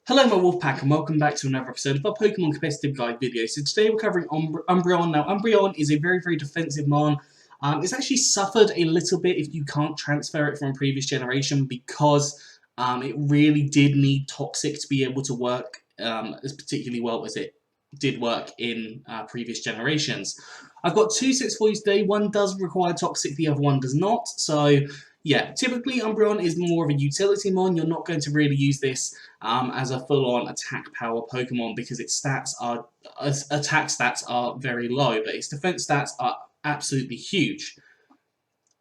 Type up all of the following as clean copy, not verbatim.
Hello my Wolfpack and welcome back to another episode of our Pokemon Competitive Guide video. So today we're covering Umbreon. Now Umbreon is a very defensive mon. It's actually suffered a little bit if you can't transfer it from a previous generation because it really did need Toxic to be able to work as particularly well as it did work in previous generations. I've got two sets for you today. One does require Toxic, the other one does not. So yeah, typically Umbreon is more of a utility mon. You're not going to really use this as a full-on attack power Pokemon because its attack stats are very low, but its defense stats are absolutely huge.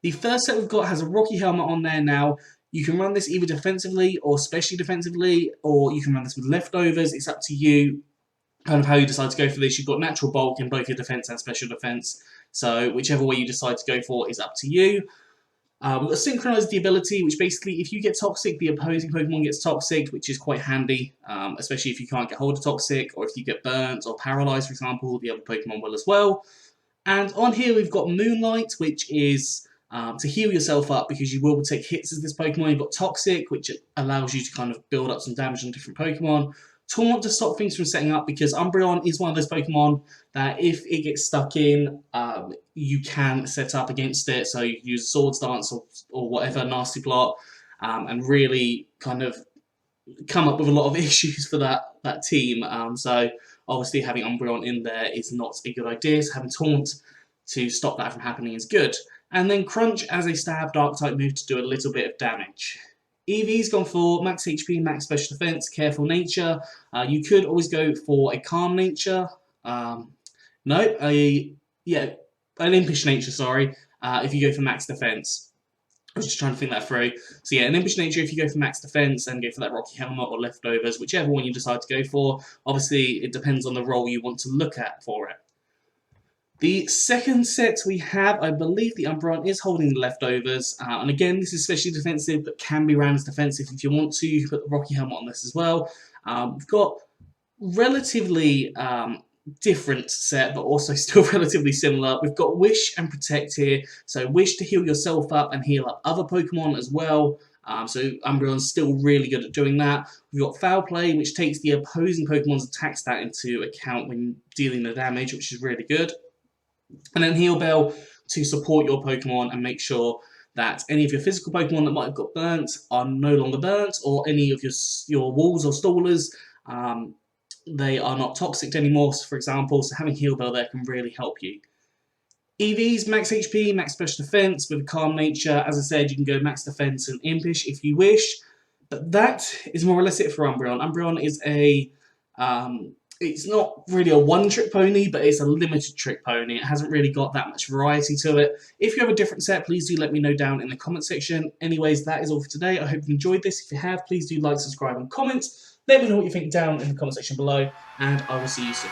The first set we've got has a Rocky Helmet on there now. You can run this either defensively or specially defensively, or you can run this with leftovers. It's up to you kind of how you decide to go for this. You've got natural bulk in both your defense and special defense, so whichever way you decide to go for is up to you. We've got Synchronize the ability, which basically, if you get Toxic, the opposing Pokemon gets Toxic, which is quite handy, especially if you can't get hold of Toxic, or if you get burnt or paralyzed, for example, the other Pokemon will as well. And on here we've got Moonlight, which is to heal yourself up because you will take hits as this Pokemon. You've got Toxic, which allows you to kind of build up some damage on different Pokemon. Taunt to stop things from setting up because Umbreon is one of those Pokemon that if it gets stuck in, you can set up against it. So you can use Swords Dance or whatever nasty plot and really kind of come up with a lot of issues for that team. So obviously having Umbreon in there is not a good idea. So having Taunt to stop that from happening is good. And then Crunch as a stab Dark type move to do a little bit of damage. EV's gone for max HP, max special defense, careful nature. You could always go for a calm nature. An impish nature, sorry, if you go for max defense. I was just trying to think that through. So yeah, an impish nature if you go for max defense and go for that Rocky Helmet or leftovers, whichever one you decide to go for. Obviously, it depends on the role you want to look at for it. The second set we have, I believe the Umbreon is holding the leftovers, and again, this is especially defensive, but can be ran as defensive if you want to. You can put the Rocky Helmet on this as well. We've got relatively different set, but also still relatively similar. We've got Wish and Protect here, so Wish to heal yourself up and heal up other Pokemon as well. So Umbreon's still really good at doing that. We've got Foul Play, which takes the opposing Pokemon's attack stat into account when dealing the damage, which is really good. And then Heal Bell to support your Pokemon and make sure that any of your physical Pokemon that might have got burnt are no longer burnt, or any of your walls or stallers, they are not toxic anymore, for example, so having Heal Bell there can really help you. EV's max HP, max special defense with a calm nature. As I said, you can go max defense and impish if you wish, but that is more or less it for Umbreon. Umbreon is a it's not really a one-trick pony, but it's a limited trick pony. It hasn't really got that much variety to it. If you have a different set, please do let me know down in the comment section. Anyways, that is all for today. I hope you enjoyed this. If you have, please do like, subscribe, and comment. Let me know what you think down in the comment section below, and I will see you soon.